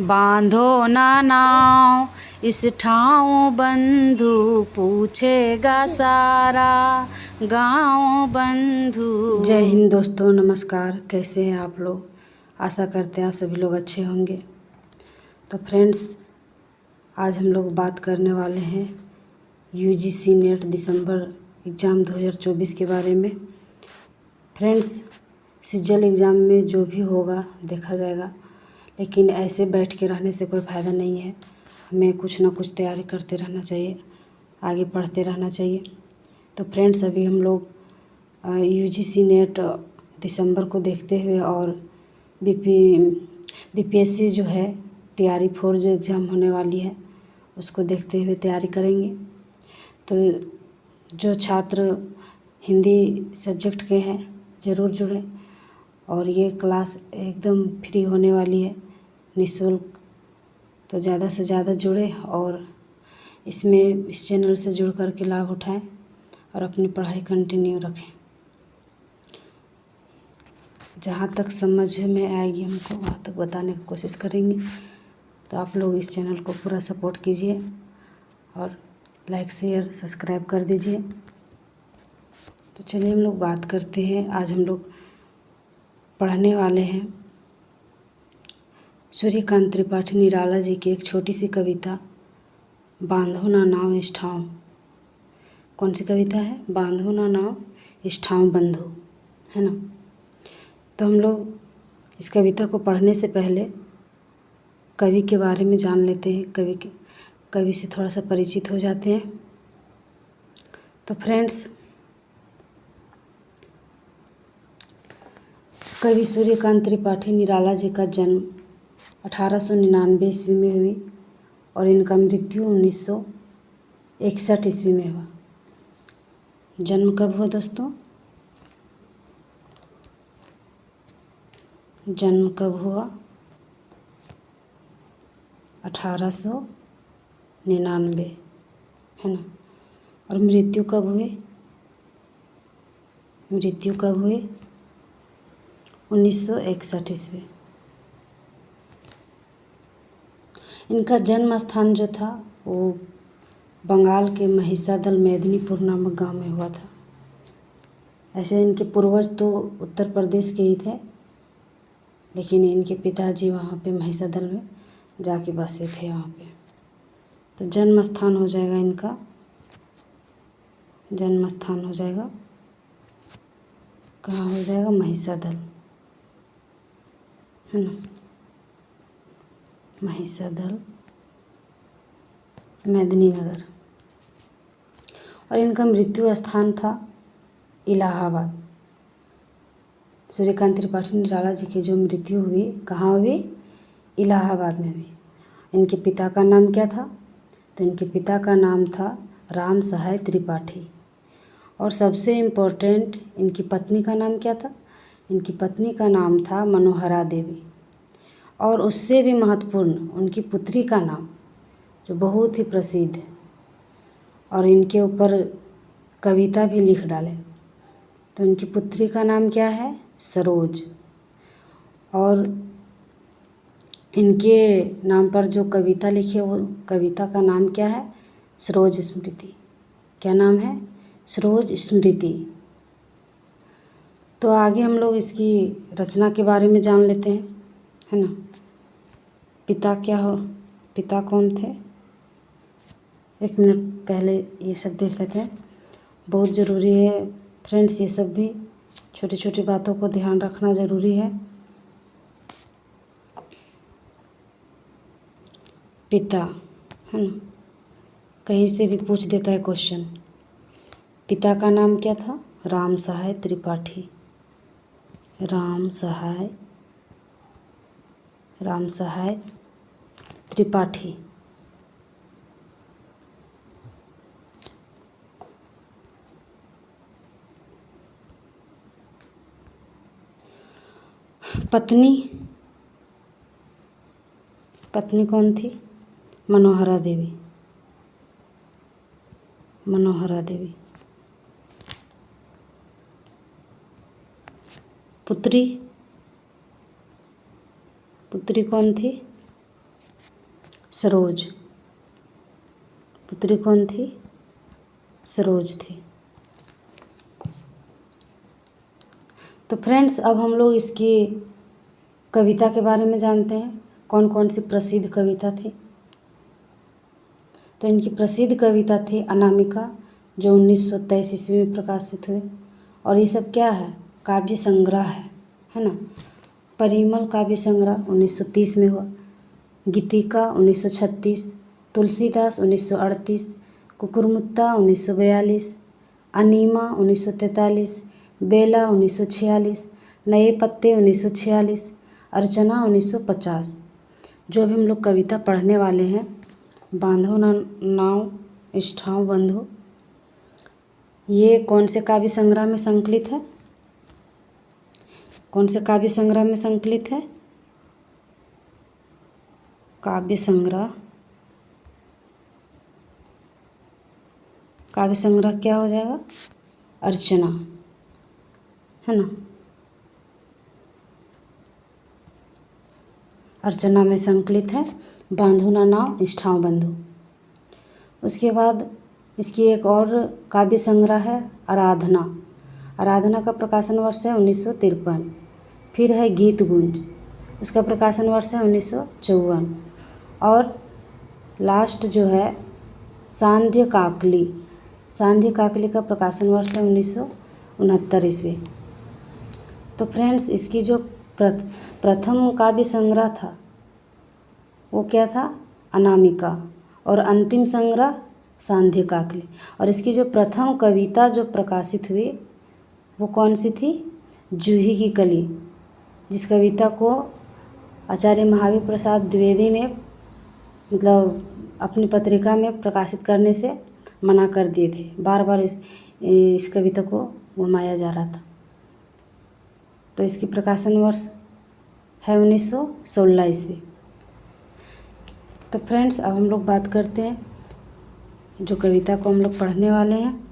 बांधो ना नाव इस ठाव बंधु, पूछेगा सारा गाँव बंधु। जय हिंद दोस्तों, नमस्कार। कैसे हैं आप लोग? आशा करते हैं आप सभी लोग अच्छे होंगे। तो फ्रेंड्स, आज हम लोग बात करने वाले हैं यूजीसी नेट दिसंबर एग्ज़ाम 2024 के बारे में। फ्रेंड्स, सीजल एग्ज़ाम में जो भी होगा देखा जाएगा, लेकिन ऐसे बैठ के रहने से कोई फ़ायदा नहीं है। हमें कुछ ना कुछ तैयारी करते रहना चाहिए, आगे पढ़ते रहना चाहिए। तो फ्रेंड्स, अभी हम लोग यूजीसी नेट दिसंबर को देखते हुए और बीपीएससी जो है टीआरई 4 जो एग्ज़ाम होने वाली है उसको देखते हुए तैयारी करेंगे। तो जो छात्र हिंदी सब्जेक्ट के हैं ज़रूर जुड़ें, और ये क्लास एकदम फ्री होने वाली है, निःशुल्क। तो ज़्यादा से ज़्यादा जुड़े और इस चैनल से जुड़ कर के लाभ उठाएं और अपनी पढ़ाई कंटिन्यू रखें। जहाँ तक समझ में आएगी हमको वहाँ तक बताने की कोशिश करेंगे। तो आप लोग इस चैनल को पूरा सपोर्ट कीजिए और लाइक शेयर सब्सक्राइब कर दीजिए। तो चलिए हम लोग बात करते हैं। आज हम लोग पढ़ने वाले हैं सूर्यकांत त्रिपाठी निराला जी की एक छोटी सी कविता, बांधो ना नाव इस ठाव। कौन सी कविता है? बांधो ना नाव इस ठाव बंधु, है ना। तो हम लोग इस कविता को पढ़ने से पहले कवि के बारे में जान लेते हैं, कवि से थोड़ा सा परिचित हो जाते हैं। तो फ्रेंड्स, कवि सूर्यकांत त्रिपाठी निराला जी का जन्म 1899 ईस्वी में हुई और इनका मृत्यु 1961 ईस्वी में हुआ। जन्म कब हुआ दोस्तों? जन्म कब हुआ? 1899, है ना। और मृत्यु कब हुई? मृत्यु कब हुई? 1961 ईस्वी। इनका जन्म स्थान जो था वो बंगाल के महिसादल मेदिनीपुर नामक गांव में हुआ था। ऐसे इनके पूर्वज तो उत्तर प्रदेश के ही थे, लेकिन इनके पिताजी वहाँ पे महिसादल में जाके बसे थे वहाँ पे। तो जन्म स्थान हो जाएगा इनका, जन्म स्थान हो जाएगा, कहाँ हो जाएगा? महिसादल, है ना। महिसादल, मेदिनीनगर। और इनका मृत्यु स्थान था इलाहाबाद। सूर्यकांत त्रिपाठी निराला जी की जो मृत्यु हुई कहाँ हुई? इलाहाबाद में हुई। इनके पिता का नाम क्या था? तो इनके पिता का नाम था राम सहाय त्रिपाठी। और सबसे इम्पोर्टेंट, इनकी पत्नी का नाम क्या था? इनकी पत्नी का नाम था मनोहरा देवी। और उससे भी महत्वपूर्ण उनकी पुत्री का नाम, जो बहुत ही प्रसिद्ध है और इनके ऊपर कविता भी लिख डाले। तो इनकी पुत्री का नाम क्या है? सरोज। और इनके नाम पर जो कविता लिखी है वो कविता का नाम क्या है? सरोज स्मृति। क्या नाम है? सरोज स्मृति। तो आगे हम लोग इसकी रचना के बारे में जान लेते हैं, है ना। पिता कौन थे? एक मिनट पहले ये सब देख लेते हैं, बहुत ज़रूरी है फ्रेंड्स। ये सब भी छोटी छोटी बातों को ध्यान रखना ज़रूरी है। पिता, है ना, कहीं से भी पूछ देता है क्वेश्चन। पिता का नाम क्या था? राम सहाय त्रिपाठी। राम सहाय त्रिपाठी। पत्नी कौन थी? मनोहरा देवी। पुत्री कौन थी? सरोज। पुत्री कौन थी? सरोज थी। तो फ्रेंड्स, अब हम लोग इसकी कविता के बारे में जानते हैं, कौन कौन सी प्रसिद्ध कविता थी। तो इनकी प्रसिद्ध कविता थी अनामिका, जो 1923 ईस्वी में प्रकाशित हुई। और ये सब क्या है? काव्य संग्रह है ना। परिमल काव्य संग्रह 1930 में हुआ, गीतिका 1936, तुलसीदास 1938, कुकुरमुत्ता 1942, अनीमा 1943, बेला 1946, नए पत्ते 1946, अर्चना 1950। जो अभी हम लोग कविता पढ़ने वाले हैं, बांधो ना नाव इष्ठाओ बंधु, ये कौन से काव्य संग्रह में संकलित है? कौन से काव्य संग्रह में संकलित है? काव्य संग्रह क्या हो जाएगा? अर्चना, है ना। अर्चना में संकलित है बांधो ना नाव इष्ठाओ बंधु। उसके बाद इसकी एक और काव्य संग्रह है आराधना। आराधना का प्रकाशन वर्ष है 1953। फिर है गीत गुंज, उसका प्रकाशन वर्ष है 1954। और लास्ट जो है सांध्य काकली। सांध्य काकली का प्रकाशन वर्ष है 1969 ईस्वी। तो फ्रेंड्स, इसकी जो प्रथम काव्य संग्रह था वो क्या था? अनामिका। और अंतिम संग्रह सांध्य काकली। और इसकी जो प्रथम कविता जो प्रकाशित हुई वो कौन सी थी? जूही की कली, जिस कविता को आचार्य महावीर प्रसाद द्विवेदी ने मतलब अपनी पत्रिका में प्रकाशित करने से मना कर दिए थे। बार बार इस कविता को घुमाया जा रहा था। तो इसकी प्रकाशन वर्ष है 1916 ईस्वी। तो फ्रेंड्स, अब हम लोग बात करते हैं जो कविता को हम लोग पढ़ने वाले हैं,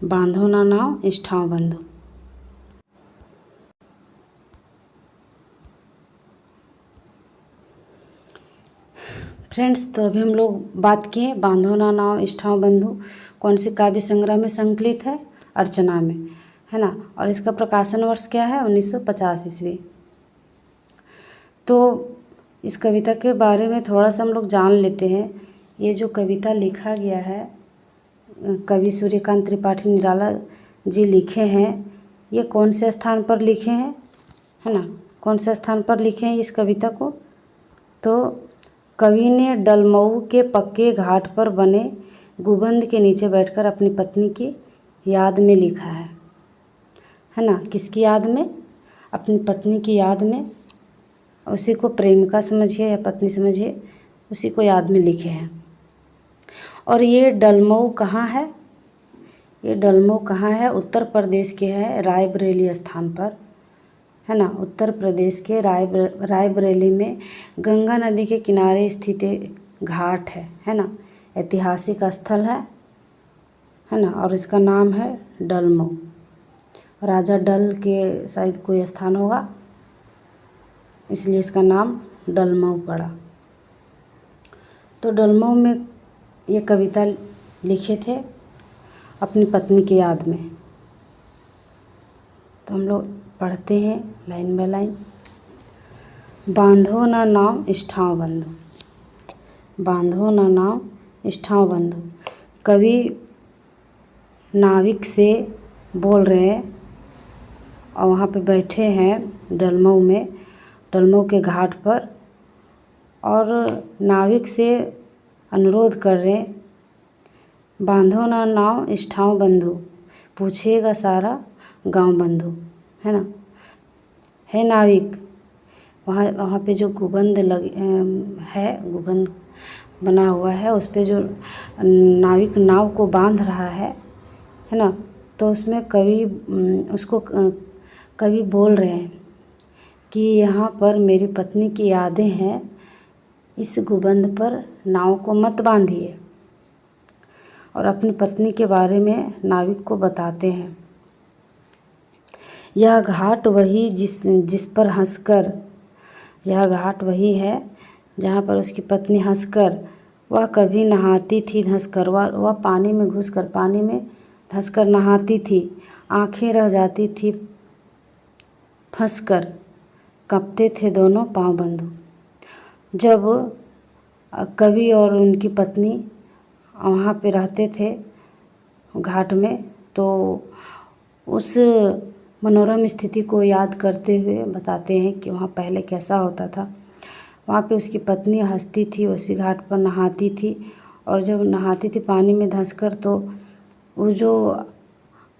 बांधो ना नाव इष्ठाओ बंधु। फ्रेंड्स, तो अभी हम लोग बात किए बांधो ना नाव इष्ठाओ बंधु कौन से काव्य संग्रह में संकलित है? अर्चना में, है ना। और इसका प्रकाशन वर्ष क्या है? 1950 ईस्वी। तो इस कविता के बारे में थोड़ा सा हम लोग जान लेते हैं। ये जो कविता लिखा गया है, कवि सूर्यकांत त्रिपाठी निराला जी लिखे हैं। ये कौन से स्थान पर लिखे हैं, है ना? कौन से स्थान पर लिखे हैं इस कविता को? तो कवि ने डलमऊ के पक्के घाट पर बने गुंबद के नीचे बैठकर अपनी पत्नी की याद में लिखा है ना। किसकी याद में? अपनी पत्नी की याद में। उसी को प्रेमिका समझिए या पत्नी समझिए, उसी को याद में लिखे हैं। और ये डलमऊ कहाँ है? ये डलमऊ कहाँ है? उत्तर प्रदेश के है रायबरेली स्थान पर, है ना। उत्तर प्रदेश के रायबरेली में गंगा नदी के किनारे स्थित घाट है ना। ऐतिहासिक स्थल है ना। और इसका नाम है डलमऊ। राजा डल के शायद कोई स्थान होगा, इसलिए इसका नाम डलमऊ पड़ा। तो डलमऊ में ये कविता लिखे थे अपनी पत्नी की याद में। तो हम लोग पढ़ते हैं लाइन बाय लाइन। बांधो ना नाव इष्ठाओ बंधु, बांधो ना नाव इष्ठाओ बंधु। कवि नाविक से बोल रहे हैं और वहाँ पे बैठे हैं डलमऊ में, डलमऊ के घाट पर, और नाविक से अनुरोध कर रहे हैं, बांधो ना नाव इष्ठाओ बंधु, पूछेगा सारा गांव बंधु, है ना। है नाविक, वहाँ पे जो गुंबद गुंबद बना हुआ है, उस पे जो नाविक नाव को बांध रहा है ना। तो उसमें कवि बोल रहे हैं कि यहाँ पर मेरी पत्नी की यादें हैं, इस गुंबद पर नाव को मत बांधिए। और अपनी पत्नी के बारे में नाविक को बताते हैं। यह घाट वही जिस पर हंसकर, यह घाट वही है जहाँ पर उसकी पत्नी हंसकर, वह कभी नहाती थी धंसकर, वह पानी में घुसकर, पानी में धंसकर नहाती थी, आंखें रह जाती थी फंसकर, कांपते थे दोनों पांव बंधु। जब कवि और उनकी पत्नी वहाँ पे रहते थे घाट में, तो उस मनोरम स्थिति को याद करते हुए बताते हैं कि वहाँ पहले कैसा होता था। वहाँ पे उसकी पत्नी हंसती थी, उसी घाट पर नहाती थी, और जब नहाती थी पानी में धंसकर, तो वो जो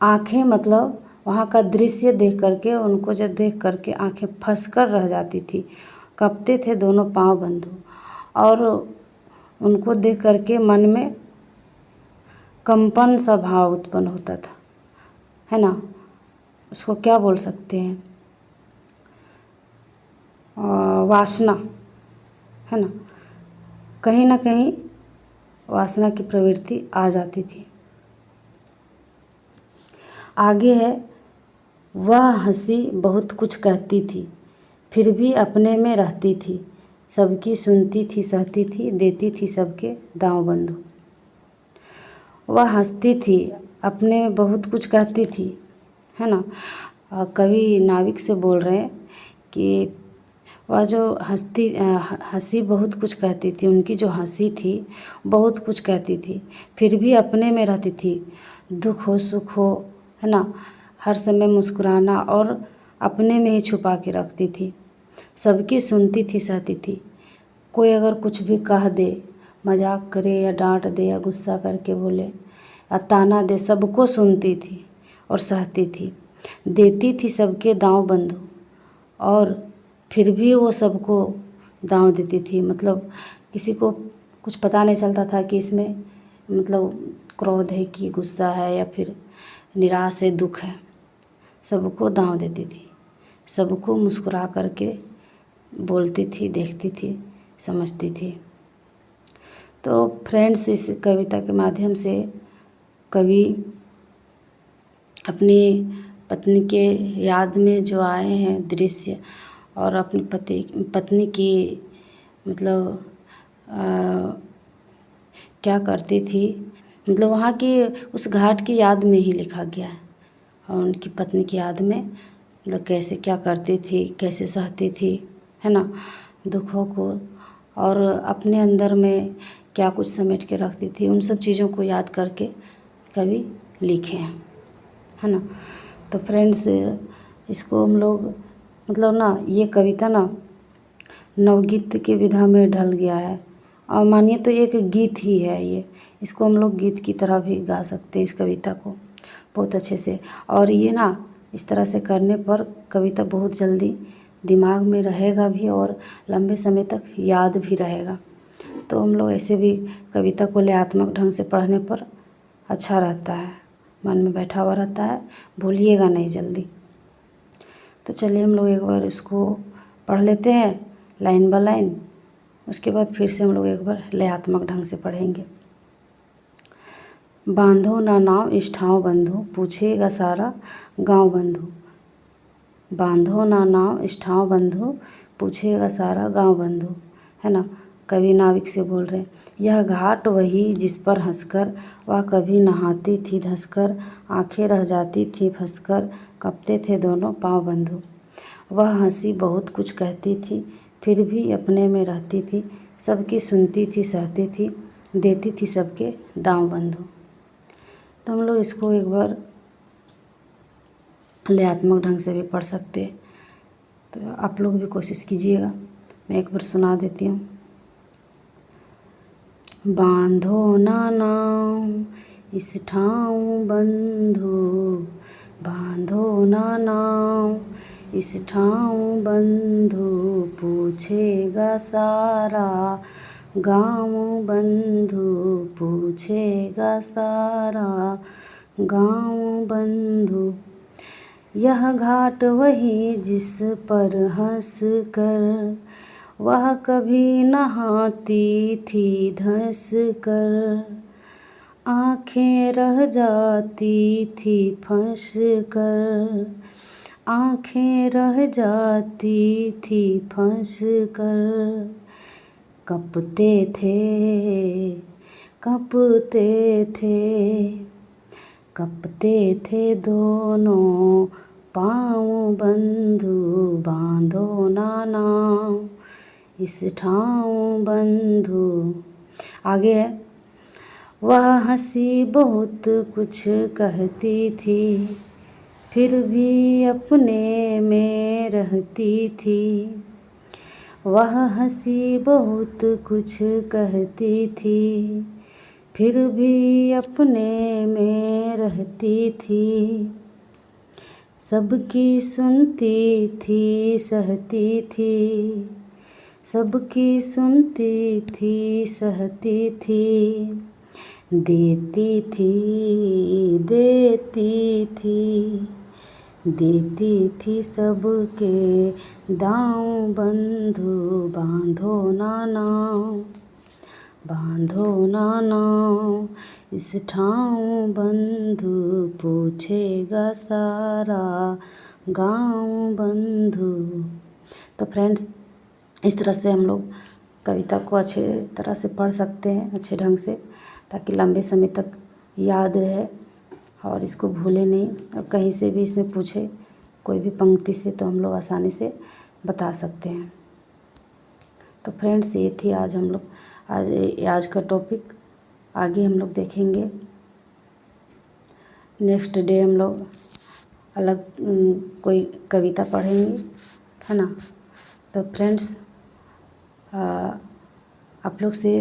आँखें, मतलब वहाँ का दृश्य देख करके, उनको जब देख करके आँखें फंस कर रह जाती थी, कांपते थे दोनों पांव बंधु। और उनको देख करके मन में कंपन सा भाव उत्पन्न होता था, है ना। उसको क्या बोल सकते हैं, वासना, है ना। कहीं ना कहीं वासना की प्रवृत्ति आ जाती थी। आगे है, वह हंसी बहुत कुछ कहती थी, फिर भी अपने में रहती थी, सबकी सुनती थी सहती थी, देती थी सबके दांव बंधु। वह हंसती थी, अपने में बहुत कुछ कहती थी, है ना। कवि नाविक से बोल रहे हैं कि वह जो हंसी बहुत कुछ कहती थी, उनकी जो हंसी थी बहुत कुछ कहती थी, फिर भी अपने में रहती थी, दुख हो सुख हो, है ना, हर समय मुस्कुराना और अपने में ही छुपा के रखती थी, सबकी सुनती थी सहती थी। कोई अगर कुछ भी कह दे, मजाक करे या डांट दे या गुस्सा करके बोले या ताना दे, सबको सुनती थी और सहती थी, देती थी सबके दांव बंधु, और फिर भी वो सबको दांव देती थी। मतलब किसी को कुछ पता नहीं चलता था कि इसमें मतलब क्रोध है कि गुस्सा है या फिर निराश है, दुख है, सबको दांव देती थी, सबको मुस्कुरा करके बोलती थी, देखती थी, समझती थी। तो फ्रेंड्स, इस कविता के माध्यम से कवि अपनी पत्नी के याद में जो आए हैं दृश्य, और अपनी पत्नी की मतलब क्या करती थी, मतलब वहाँ की उस घाट की याद में ही लिखा गया है, और उनकी पत्नी की याद में मतलब कैसे क्या करती थी, कैसे सहती थी, है ना, दुखों को, और अपने अंदर में क्या कुछ समेट के रखती थी, उन सब चीज़ों को याद करके कवि लिखे हैं, है ना। तो फ्रेंड्स, इसको हम लोग मतलब ना, ये कविता ना नवगीत की विधा में ढल गया है, और मानिए तो एक गीत ही है ये, इसको हम लोग गीत की तरह भी गा सकते हैं इस कविता को बहुत अच्छे से। और ये ना इस तरह से करने पर कविता बहुत जल्दी दिमाग में रहेगा भी और लंबे समय तक याद भी रहेगा। तो हम लोग ऐसे भी कविता को लयात्मक ढंग से पढ़ने पर अच्छा रहता है, मन में बैठा हुआ रहता है, भूलिएगा नहीं जल्दी। तो चलिए हम लोग एक बार इसको पढ़ लेते हैं लाइन बाय लाइन, उसके बाद फिर से हम लोग एक बार लयात्मक ढंग से पढ़ेंगे। बांधो ना नाव इस ठाव बंधु, पूछेगा सारा गांव बंधु। बांधो ना नाव इस ठाव बंधु, पूछेगा सारा गांव बंधु, है ना। कवि नाविक से बोल रहे हैं, यह घाट वही जिस पर हंसकर वह कभी नहाती थी धंसकर, आंखें रह जाती थी फंसकर, कांपते थे दोनों पांव बंधु। वह हंसी बहुत कुछ कहती थी, फिर भी अपने में रहती थी, सबकी सुनती थी सहती थी, देती थी सबके दांव बंधु। तो हम लोग इसको एक बार लयात्मक ढंग से भी पढ़ सकते हैं, तो आप लोग भी कोशिश कीजिएगा। मैं एक बार सुना देती हूँ। बांधो ना नाव इस ठाव बंधु, बांधो ना नाव इस ठाव बंधु, पूछेगा सारा गाँव बंधु, पूछेगा सारा गाँव बंधु। यह घाट वही जिस पर हंस कर वह कभी नहाती थी धंस कर, आँखें रह जाती थी फंस कर, आँखें रह जाती थी फंस कर, कँपते थे कँपते थे, कँपते थे दोनों पाँव बंधु, बांधो ना नाव इस ठाव बंधु। आगे है, वह हंसी बहुत कुछ कहती थी, फिर भी अपने में रहती थी। वह हंसी बहुत कुछ कहती थी, फिर भी अपने में रहती थी। सबकी सुनती थी सहती थी, सबकी सुनती थी सहती थी। देती थी देती थी, देती थी सबके दाँव बंधु, बांधो ना नाव, बांधो ना नाव इस ठाव बंधु, पूछेगा सारा गाँव बंधु। तो फ्रेंड्स, इस तरह से हम लोग कविता को अच्छे तरह से पढ़ सकते हैं, अच्छे ढंग से, ताकि लंबे समय तक याद रहे और इसको भूले नहीं। और कहीं से भी इसमें पूछे कोई भी पंक्ति से तो हम लोग आसानी से बता सकते हैं। तो फ्रेंड्स, ये थी आज का टॉपिक। आगे हम लोग देखेंगे, नेक्स्ट डे हम लोग अलग कोई कविता पढ़ेंगे, है ना। तो फ्रेंड्स, आप लोग से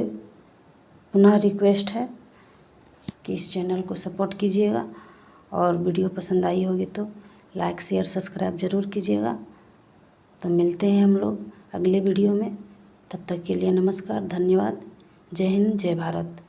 पुनः रिक्वेस्ट है कि इस चैनल को सपोर्ट कीजिएगा और वीडियो पसंद आई होगी तो लाइक शेयर सब्सक्राइब ज़रूर कीजिएगा। तो मिलते हैं हम लोग अगले वीडियो में, तब तक के लिए नमस्कार, धन्यवाद, जय हिंद, जय भारत।